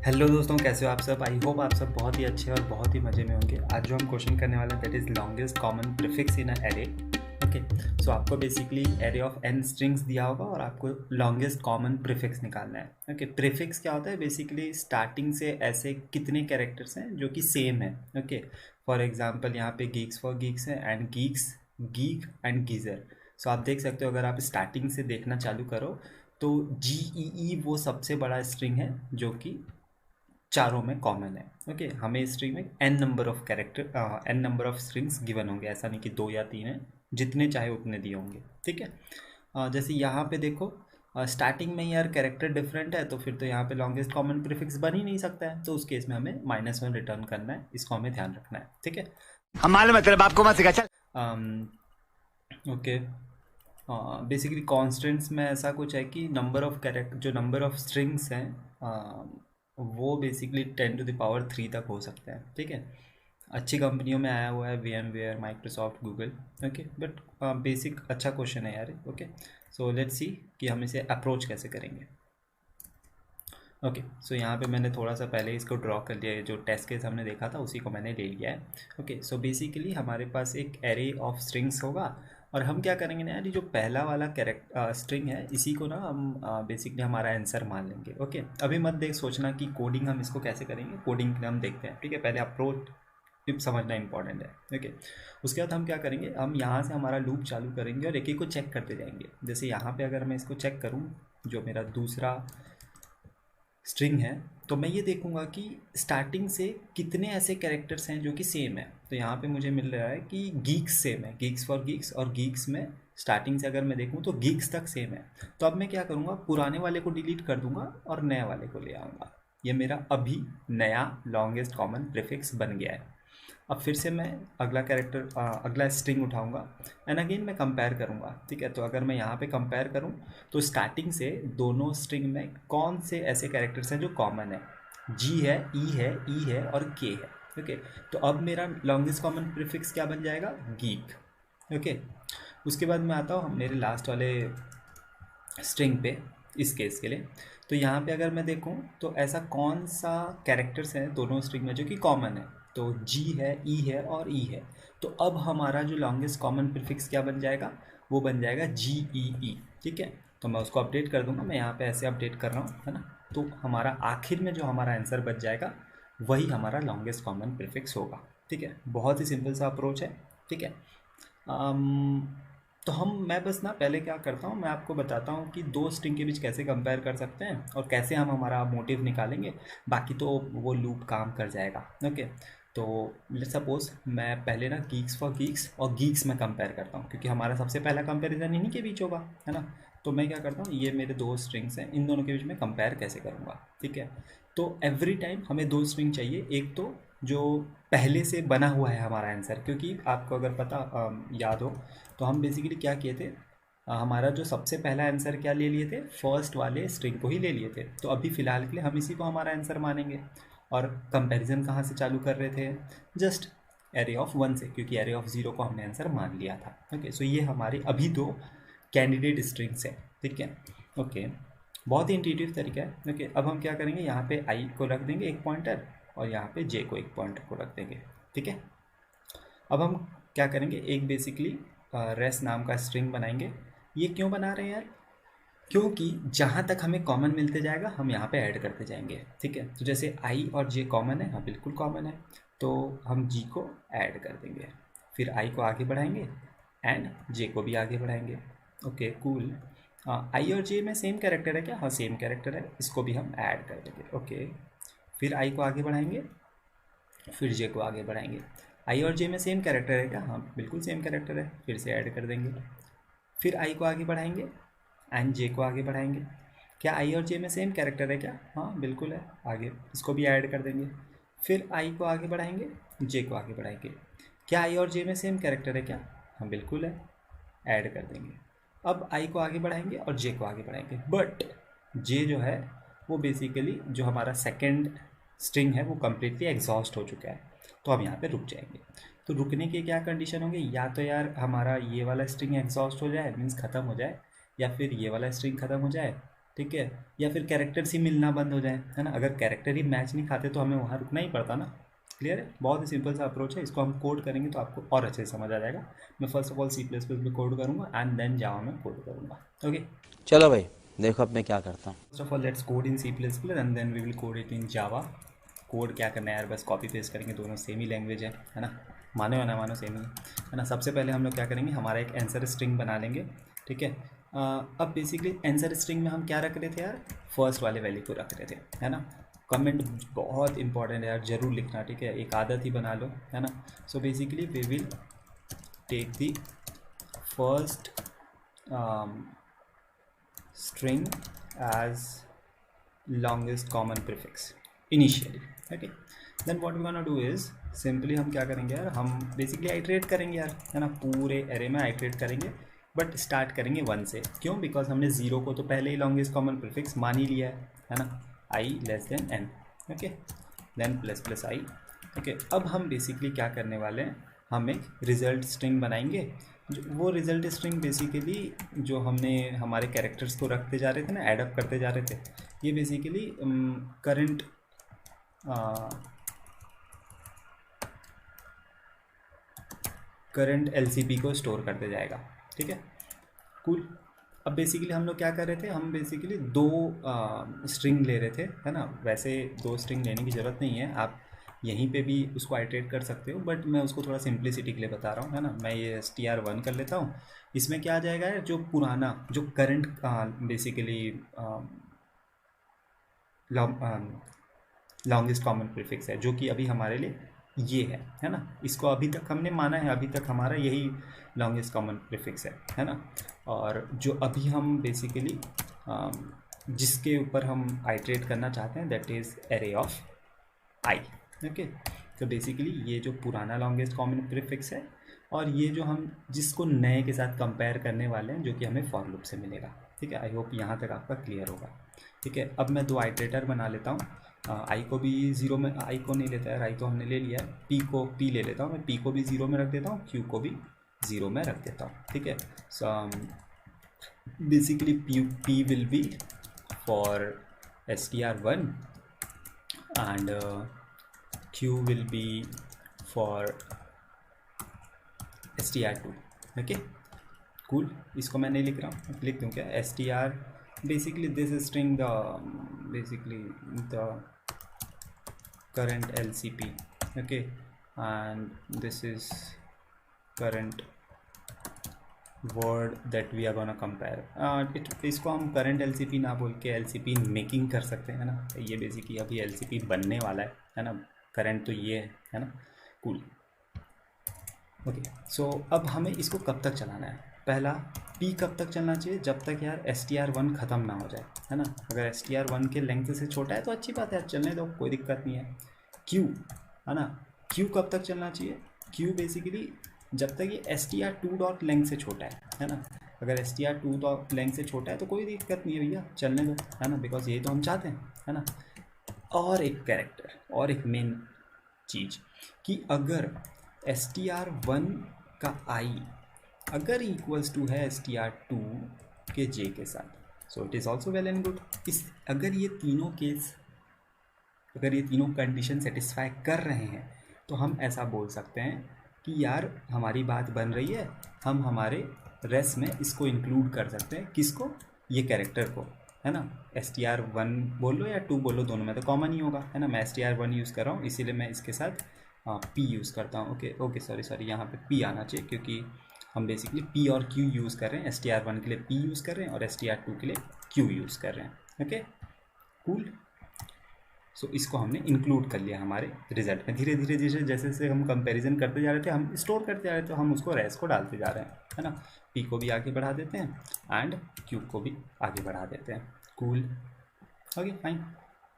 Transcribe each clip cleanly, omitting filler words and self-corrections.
Hello दोस्तों, कैसे हो आप सब। आई होप आप सब बहुत ही अच्छे और बहुत ही मज़े में होंगे। आज जो हम क्वेश्चन करने वाले हैं that is longest common prefix in a array. Okay, so आपको basically array of an strings दिया होगा और आपको लॉन्गेस्ट कॉमन प्रीफिक्स निकालना है। ओके, प्रीफिक्स क्या होता है? बेसिकली स्टार्टिंग से ऐसे कितने कैरेक्टर्स हैं जो कि सेम है। ओके, फॉर एग्जांपल यहाँ पे गीक्स फॉर गीक्स है and geeks, geek and geezer. So आप देख सकते हो, अगर आप स्टार्टिंग से देखना चालू करो तो GEE वो सबसे बड़ा स्ट्रिंग है जो कि चारों में कॉमन है। ओके, हमें इस स्ट्रिंग में n number of character n number of strings given होंगे, ऐसा नहीं कि 2 या 3 है, जितने चाहे उतने दिए होंगे। ठीक है, जैसे यहाँ पे देखो, स्टार्टिंग में यार कैरेक्टर डिफरेंट है तो फिर तो यहाँ पे लॉन्गेस्ट कॉमन प्रीफिक्स बन ही नहीं सकता है, तो उस केस में हमें -1 रिटर्न करना है। इसको हमें ध्यान रखना है। ठीक है, हम मालूम है तेरे बाप को मत सिखा चल। ओके, बेसिकली कॉन्स्टेंट्स में ऐसा कुछ है कि नंबर ऑफ कैरेक्टर, जो नंबर ऑफ स्ट्रिंग्स हैं वो बेसिकली 10⁻³ तक हो सकता है। ठीक है, अच्छी कंपनियों में आया हुआ है, VMware, Microsoft, Google. Okay, but basic अच्छा क्वेश्चन है यार। ओके, सो लेट्स सी कि हम इसे अप्रोच कैसे करेंगे। ओके, सो यहाँ पे मैंने थोड़ा सा पहले इसको ड्रॉ कर लिया है, जो टेस्ट केस हमने देखा था उसी को मैंने ले लिया है। ओके, सो बेसिकली हमारे पास एक एरे ऑफ स्ट्रिंग्स होगा और हम क्या करेंगे ना यार, ये जो पहला वाला स्ट्रिंग है इसी को ना हम बेसिकली हमारा आंसर मान लेंगे। ओके, अभी मत देख सोचना कि कोडिंग हम इसको कैसे करेंगे, कोडिंग के लिए हम देखते हैं। ठीक है, पहले अप्रोच टिप समझना इंपॉर्टेंट है। ओके, उसके बाद हम क्या करेंगे, हम यहाँ से हमारा लूप चालू करेंगे और एक एक को चेक करते जाएंगे। जैसे यहाँ पे अगर मैं इसको चेक करूँ, जो मेरा दूसरा स्ट्रिंग है, तो मैं ये देखूंगा कि स्टार्टिंग से कितने ऐसे कैरेक्टर्स हैं जो कि सेम है। तो यहाँ पे मुझे मिल रहा है कि गीक्स सेम है, गीक्स फॉर गीक्स, और गीक्स में स्टार्टिंग से अगर मैं देखूँ तो गीक्स तक सेम है। तो अब मैं क्या करूँगा, पुराने वाले को डिलीट कर दूंगा और नए वाले को ले आऊँगा। ये मेरा अभी नया लॉन्गेस्ट कॉमन प्रीफिक्स बन गया है। अब फिर से मैं अगला कैरेक्टर अगला स्ट्रिंग उठाऊंगा एंड अगेन मैं कंपेयर करूंगा। ठीक है, तो अगर मैं यहाँ पे कंपेयर करूँ तो स्टार्टिंग से दोनों स्ट्रिंग में कौन से ऐसे कैरेक्टर्स हैं जो कॉमन है। G है, E है, E है और K है। ओके, तो अब मेरा लॉन्गेस्ट कॉमन प्रीफिक्स क्या बन जाएगा, गीक। ओके, उसके बाद मैं आता हूँ मेरे लास्ट वाले स्ट्रिंग पे, इस केस के लिए। तो यहाँ पे अगर मैं देखूँ तो ऐसा कौन सा कैरेक्टर्स हैं दोनों स्ट्रिंग में जो कि कॉमन है, तो G है, E है और E है। तो अब हमारा जो लॉन्गेस्ट कॉमन प्रीफिक्स क्या बन जाएगा, वो बन जाएगा GEE। ठीक है, तो मैं उसको अपडेट कर दूंगा, मैं यहाँ पे ऐसे अपडेट कर रहा हूँ, है ना। तो हमारा आखिर में जो हमारा आंसर बच जाएगा वही हमारा लॉन्गेस्ट कॉमन प्रीफिक्स होगा। ठीक है, बहुत ही सिंपल सा अप्रोच है। ठीक है, तो मैं बस ना पहले क्या करता हूँ, मैं आपको बताता हूँ कि दो स्ट्रिंग के बीच कैसे कंपेयर कर सकते हैं और कैसे हम हमारा मोटिव निकालेंगे। बाकी तो वो लूप काम कर जाएगा। ओके, तो लेट्स सपोज मैं पहले ना गीक्स फॉर गीक्स और गीक्स में कंपेयर करता हूँ, क्योंकि हमारा सबसे पहला कंपेरिजन इन्हीं के बीच होगा, है ना। तो मैं क्या करता हूँ, ये मेरे दो स्ट्रिंग्स हैं, इन दोनों के बीच में कंपेयर कैसे करूँगा। ठीक है, तो एवरी टाइम हमें दो स्ट्रिंग चाहिए, एक तो जो पहले से बना हुआ है हमारा आंसर, क्योंकि आपको अगर पता याद हो तो हम बेसिकली क्या किए थे, हमारा जो सबसे पहला आंसर क्या ले लिए थे, फर्स्ट वाले स्ट्रिंग को ही ले लिए थे। तो अभी फ़िलहाल के लिए हम इसी को हमारा आंसर मानेंगे। और कंपैरिजन कहाँ से चालू कर रहे थे, जस्ट एरे ऑफ 1 से, क्योंकि एरे ऑफ 0 को हमने आंसर मान लिया था। ओके, सो ये हमारे अभी दो कैंडिडेट स्ट्रिंग्स है। ठीक है, ओके, बहुत ही इंट्यूटिव तरीका है। ओके, अब हम क्या करेंगे, यहाँ पे आई को रख देंगे एक पॉइंटर और यहाँ पे जे को एक पॉइंटर को रख देंगे। ठीक है, अब हम क्या करेंगे, एक बेसिकली रेस नाम का स्ट्रिंग बनाएंगे। ये क्यों बना रहे हैं यार, क्योंकि जहाँ तक हमें कॉमन मिलते जाएगा हम यहाँ पे ऐड करते जाएंगे। ठीक है, तो जैसे आई और जे कॉमन है, हाँ बिल्कुल कॉमन है, तो हम जी को ऐड कर देंगे, फिर आई को आगे बढ़ाएंगे एंड जे को भी आगे बढ़ाएंगे। ओके कूल, आई और जे में सेम कैरेक्टर है क्या, हाँ सेम कैरेक्टर है, इसको भी हम ऐड कर देंगे। ओके, फिर आई को आगे बढ़ाएंगे, फिर जे को आगे बढ़ाएंगे। आई और जे में सेम कैरेक्टर है क्या, हाँ बिल्कुल सेम कैरेक्टर है, फिर से ऐड कर देंगे। फिर आई को आगे बढ़ाएंगे एंड जे को आगे बढ़ाएंगे। क्या आई और जे में सेम कैरेक्टर है क्या, हाँ बिल्कुल है, आगे इसको भी ऐड कर देंगे। फिर आई को आगे बढ़ाएंगे, जे को आगे बढ़ाएंगे। क्या आई और जे में सेम कैरेक्टर है क्या, हाँ बिल्कुल है, ऐड कर देंगे। अब आई को आगे बढ़ाएंगे और जे को आगे बढ़ाएंगे, बट जे जो है वो बेसिकली जो हमारा सेकेंड स्ट्रिंग है वो कम्प्लीटली एग्जॉस्ट हो चुका है, तो हम यहाँ पे रुक जाएंगे। तो रुकने के क्या कंडीशन होंगे, या तो यार हमारा ये वाला स्ट्रिंग एग्जॉस्ट हो जाए मीन्स ख़त्म हो जाए, या फिर ये वाला स्ट्रिंग ख़त्म हो जाए ठीक है, या फिर कैरेक्टर्स ही मिलना बंद हो जाए, है ना। अगर कैरेक्टर ही मैच नहीं खाते तो हमें वहाँ रुकना ही पड़ता ना। क्लियर है, बहुत ही सिंपल सा अप्रोच है, इसको हम कोड करेंगे तो आपको और अच्छे से समझ आ जाएगा। मैं फर्स्ट ऑफ ऑल C++ में कोड करूँगा एंड देन जावा में कोड करूँगा। ओके, चलो भाई, देखो अब मैं क्या करता हूँ। First of all let's code in C++ and then we will code it in Java. Code क्या करना है यार, बस कॉपी पेस्ट करेंगे, दोनों सेम ही लैंग्वेज है ना, मानो या ना मानो सेम ही है ना। सबसे पहले हम लोग क्या करेंगे, हमारा एक आंसर स्ट्रिंग बना लेंगे। ठीक है, अब बेसिकली आंसर स्ट्रिंग में हम क्या रख रहे थे यार, फर्स्ट वाले वैल्यू को रख रहे थे, है ना। कमेंट बहुत इंपॉर्टेंट है यार, जरूर लिखना, ठीक है, एक आदत ही बना लो, है ना। So basically we will take the first string as longest common prefix initially. Okay, then what we're gonna do is simply हम क्या करेंगे यार, हम बेसिकली आइट्रेट करेंगे यार, है ना, पूरे एरे में आइट्रेट करेंगे, बट स्टार्ट करेंगे 1 से। क्यों? बिकॉज हमने 0 को तो पहले ही लॉन्गेस्ट कॉमन प्रीफिक्स मान ही लिया है ना, i less than n। Okay, then plus plus i। Okay, अब हम बेसिकली क्या करने वाले हैं, हम एक रिजल्ट स्ट्रिंग बनाएंगे। वो रिजल्ट स्ट्रिंग बेसिकली जो हमने हमारे कैरेक्टर्स को रखते जा रहे थे ना, एडअप करते जा रहे थे, ये बेसिकली करंट LCP को स्टोर करते जाएगा। ठीक है, कूल। अब बेसिकली हम लोग क्या कर रहे थे, हम बेसिकली 2 स्ट्रिंग ले रहे थे, है ना। वैसे 2 स्ट्रिंग लेने की ज़रूरत नहीं है, आप यहीं पे भी उसको आइट्रेट कर सकते हो, बट मैं उसको थोड़ा सिंप्लिसिटी के लिए बता रहा हूँ, है ना। मैं ये str1 कर लेता हूँ। इसमें क्या आ जाएगा है, जो पुराना जो current basically longest common prefix है, जो कि अभी हमारे लिए ये है ना। इसको अभी तक हमने माना है, अभी तक हमारा यही लॉन्गेस्ट कॉमन प्रीफिक्स है ना। और जो अभी हम बेसिकली जिसके ऊपर हम आइट्रेट करना चाहते हैं, that is array of I. Okay, तो बेसिकली ये जो पुराना लॉन्गेस्ट कॉमन प्रीफिक्स है, और ये जो हम जिसको नए के साथ कंपेयर करने वाले हैं, जो कि हमें फॉर लूप से मिलेगा। ठीक है, आई होप यहाँ तक आपका क्लियर होगा। ठीक है, अब मैं 2 आइट्रेटर बना लेता हूँ। आई को भी 0 में, आई को नहीं लेता है, आई तो हमने ले लिया है। पी को पी ले लेता हूँ मैं, पी को भी 0 में रख देता हूँ, क्यू को भी 0 में रख देता हूँ। ठीक है, so basically P will be for str1 and Q will be for str2। Okay, cool. इसको मैं नहीं लिख रहा हूँ, लिख दूँ क्या, str basically this is string the basically the current LCP। okay, and this is current word that we are gonna compare। इसको हम current LCP ना बोल के LCP मेकिंग कर सकते हैं ना। ये बेसिकली अभी LCP बनने वाला है ना। करंट तो ये है ना, कूल। ओके, सो अब हमें इसको कब तक चलाना है, पहला P कब तक चलना चाहिए, जब तक यार str1 ख़त्म ना हो जाए, है ना। अगर str1 के लेंथ से छोटा है तो अच्छी बात है, चलने दो, कोई दिक्कत नहीं है। Q, है ना, Q कब तक चलना चाहिए, Q बेसिकली जब तक ये str2 डॉट लेंथ से छोटा है ना। अगर str2 डॉट लेंथ से छोटा है तो कोई दिक्कत नहीं है भैया, चलने दो, है ना, बिकॉज यही तो हम चाहते हैं, है ना। और एक कैरेक्टर, और एक मेन चीज़, कि अगर str1 का i अगर इक्वल्स टू है str2 के j के साथ, so it is also well and good. इस अगर ये तीनों केस, अगर ये तीनों कंडीशन सेटिस्फाई कर रहे हैं, तो हम ऐसा बोल सकते हैं कि यार हमारी बात बन रही है, हम हमारे रेस में इसको इंक्लूड कर सकते हैं। किसको, ये कैरेक्टर को, है ना। str1 बोल लो या 2 बोल लो, दोनों में तो कॉमन ही होगा, है ना। मैं str1 यूज़ कर रहा हूँ, इसीलिए मैं इसके साथ p यूज़ करता हूँ। ओके सॉरी, यहाँ पे p आना चाहिए, क्योंकि हम बेसिकली p और q यूज़ कर रहे हैं। str1 के लिए p यूज़ कर रहे हैं और str2 के लिए q यूज़ कर रहे हैं। Okay, cool. सो इसको हमने इंक्लूड कर लिया हमारे रिजल्ट में। धीरे धीरे जैसे जैसे हम कंपैरिजन करते जा रहे थे, हम स्टोर करते जा रहे थे, हम उसको रेस को डालते जा रहे हैं, है ना। पी को भी आगे बढ़ा देते हैं एंड क्यू को भी आगे बढ़ा देते हैं। कूल, ओके फाइन,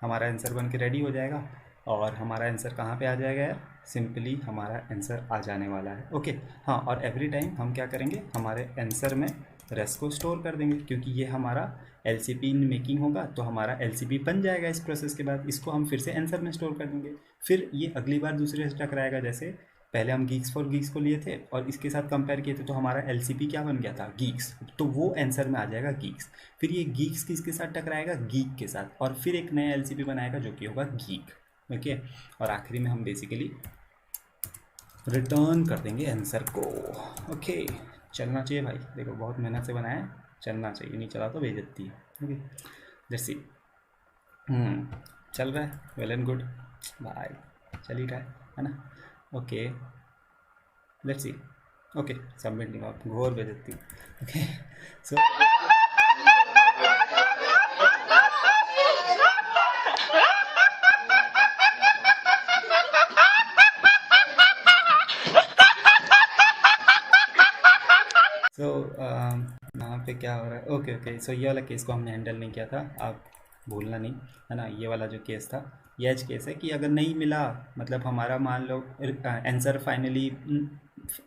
हमारा आंसर बन के रेडी हो जाएगा। और हमारा आंसर कहाँ पे आ जाएगा यार, सिंपली हमारा आंसर आ जाने वाला है। ओके, हाँ, और एवरी टाइम हम क्या करेंगे, हमारे आंसर में रेस को स्टोर कर देंगे, क्योंकि ये हमारा LCP इन मेकिंग होगा, तो हमारा LCP बन जाएगा इस प्रोसेस के बाद। इसको हम फिर से आंसर में स्टोर कर देंगे, फिर ये अगली बार दूसरे से टकराएगा, जैसे पहले हम गीक्स फॉर गीक्स को लिए थे और इसके साथ कंपेयर किए थे, तो हमारा एलसीपी क्या बन गया था, गीक्स, तो वो आंसर में आ जाएगा गीक्स। फिर ये गीक्स किसके साथ टकराएगा, गीक के साथ, और फिर एक नया एलसीपी बनाएगा जो कि होगा गीक। ओके, और आखिरी में हम बेसिकली रिटर्न कर देंगे आंसर को। ओके, चलना चाहिए भाई, देखो बहुत मेहनत से बनाया है, चलना चाहिए, नहीं चला तो बेइज्जती है। Okay, let's see. चल रहा है, वेल एंड गुड भाई, चल ही रहा है ना। Okay, let's see. Okay, submit नहीं हुआ, घोर बेइज्जती। ओके, सो सो यहाँ पे क्या हो रहा है, ओके ओके, सो ये वाला केस को हमने हैंडल नहीं किया था, आप भूलना नहीं, है ना। ये वाला जो केस था, ये एज केस है कि अगर नहीं मिला, मतलब हमारा मान लो आंसर फाइनली,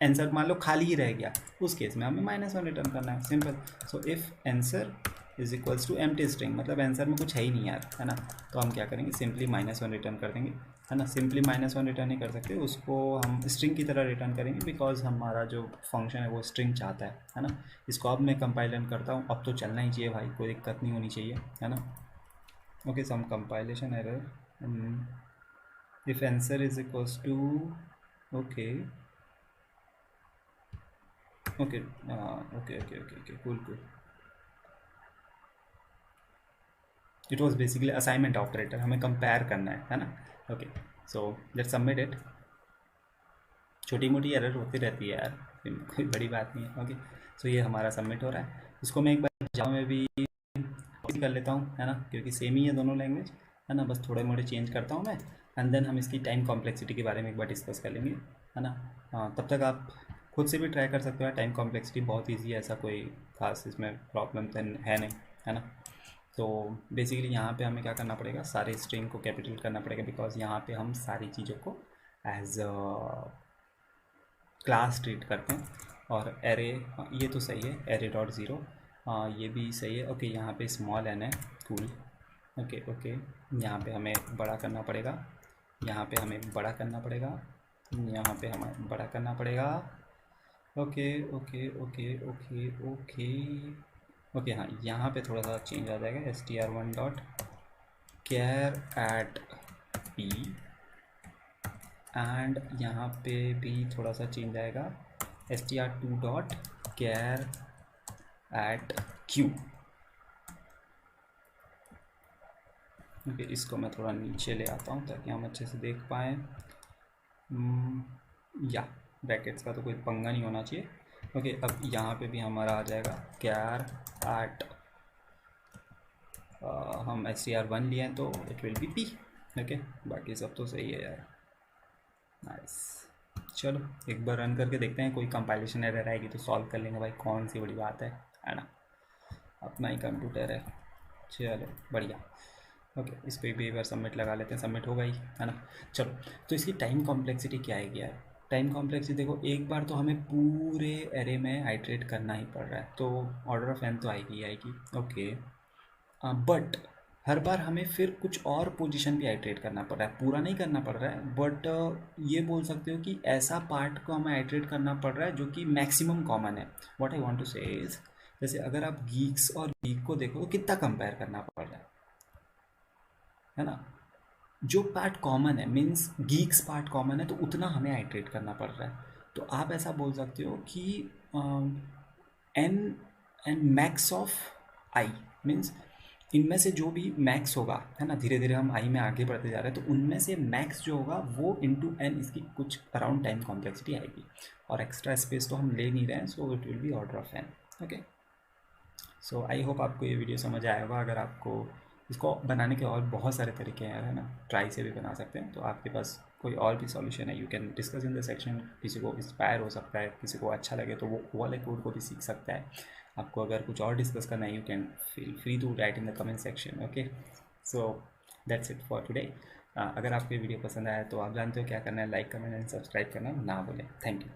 आंसर मान लो खाली ही रह गया, उस केस में हमें -1 रिटर्न करना है, simple. So if answer is equals to empty string, मतलब आंसर में कुछ है ही नहीं यार, है ना, तो हम क्या करेंगे, सिंपली -1 रिटर्न कर देंगे, है ना। सिंपली -1 रिटर्न नहीं कर सकते, उसको हम स्ट्रिंग की तरह रिटर्न करेंगे, बिकॉज हमारा जो फंक्शन है वो स्ट्रिंग चाहता है ना। इसको अब मैं कंपाइलन करता हूँ, अब तो चलना ही चाहिए भाई, कोई दिक्कत नहीं होनी चाहिए, है ना। Okay, some compilation error, if answer is equals to, okay okay okay okay okay okay, cool cool, it was basically assignment operator, हमें कंपेयर करना है ना। Okay, so let's submit it. छोटी मोटी एरर होती रहती है यार, कोई बड़ी बात नहीं है। ओके, सो ये हमारा सबमिट हो रहा है, इसको मैं एक बार जावा में भी कर लेता हूँ, है ना, क्योंकि सेम ही है दोनों लैंग्वेज, है ना, बस थोड़े मोड़े चेंज करता हूँ मैं, एंड देन हम इसकी टाइम कॉम्प्लेक्सिटी के बारे में एक बार डिस्कस कर लेंगे, है ना। हाँ, तब तक आप खुद से भी ट्राई कर सकते हो, टाइम कॉम्प्लेक्सिटी बहुत ईजी है, ऐसा कोई खास इसमें प्रॉब्लम है नहीं, है ना। तो बेसिकली यहाँ पे हमें क्या करना पड़ेगा, सारे स्ट्रिंग को कैपिटल करना पड़ेगा, बिकॉज यहाँ पे हम सारी चीज़ों को एज क्लास ट्रीट करते हैं। और एरे, ये तो सही है, एरे डॉट ज़ीरो, ये भी सही है। ओके, यहाँ पे स्मॉल एन है, कूल। ओके ओके, यहाँ पे हमें बड़ा करना पड़ेगा, यहाँ पे हमें बड़ा करना पड़ेगा, यहाँ पे हमें बड़ा करना पड़ेगा। Okay okay okay okay okay okay, हाँ, यहाँ पे थोड़ा सा चेंज आ जाएगा, str1 dot char at P, and यहाँ पे भी थोड़ा सा चेंज आएगा, str2 dot char at Q. Okay, इसको मैं थोड़ा नीचे ले आता हूँ ताकि हम अच्छे से देख पाएँ, या ब्रैकेट्स का तो कोई पंगा नहीं होना चाहिए। ओके, अब यहाँ पे भी हमारा आ जाएगा कैर एट, हम str1 लिए हैं तो it will B P. Okay, बाकी सब तो सही है यार, नाइस। चलो एक बार रन करके देखते हैं, कोई कंपाइलेशन एरर आएगी तो सॉल्व कर लेंगे भाई, कौन सी बड़ी बात है ना, अपना ही कंप्यूटर है। चलो बढ़िया। ओके, इस पर भी एक बार सबमिट लगा लेते हैं, सबमिट होगा ही, है ना। चलो, तो इसकी टाइम कॉम्प्लेक्सिटी क्या आएगी यार, टाइम कॉम्प्लेक्सिटी देखो, एक बार तो हमें पूरे एरे में आइट्रेट करना ही पड़ रहा है, तो ऑर्डर ऑफ एन तो आएगी ही आएगी। ओके, बट हर बार हमें फिर कुछ और पोजीशन भी आइट्रेट करना पड़ रहा है, पूरा नहीं करना पड़ रहा है, बट ये बोल सकते हो कि ऐसा पार्ट को हमें आइट्रेट करना पड़ रहा है जो कि मैक्सिमम कॉमन है। व्हाट आई वांट टू से इज, जैसे अगर आप गीक्स और गीक को देखो तो कितना कंपेयर करना पड़ रहा है ना। जो पार्ट कॉमन है, मीन्स गीक्स पार्ट कॉमन है, तो उतना हमें आइट्रेट करना पड़ रहा है। तो आप ऐसा बोल सकते हो कि n and max of i, means इनमें से जो भी मैक्स होगा, है ना, धीरे धीरे हम आई में आगे बढ़ते जा रहे हैं, तो उनमें से मैक्स जो होगा वो इंटू एन, इसकी कुछ अराउंड टाइम कॉम्प्लेक्सिटी आएगी, और एक्स्ट्रा स्पेस तो हम ले नहीं रहे हैं, so it will be order of n. Okay, so I hope आपको ये वीडियो समझ आया होगा। अगर आपको इसको बनाने के और बहुत सारे तरीके हैं, है ना, ट्राई से भी बना सकते हैं, तो आपके पास कोई और भी सॉल्यूशन है, you can discuss in the section. किसी को इंस्पायर हो सकता है, किसी को अच्छा लगे तो वो वाले कोड को भी सीख सकता है। आपको अगर कुछ और डिस्कस करना है, you can feel free to write in the comment section. Okay, so that's it for today. अगर आपको ये वीडियो पसंद आया तो आप जानते हो क्या करना है, लाइक, कमेंट एंड सब्सक्राइब करना ना भूलें। Thank you.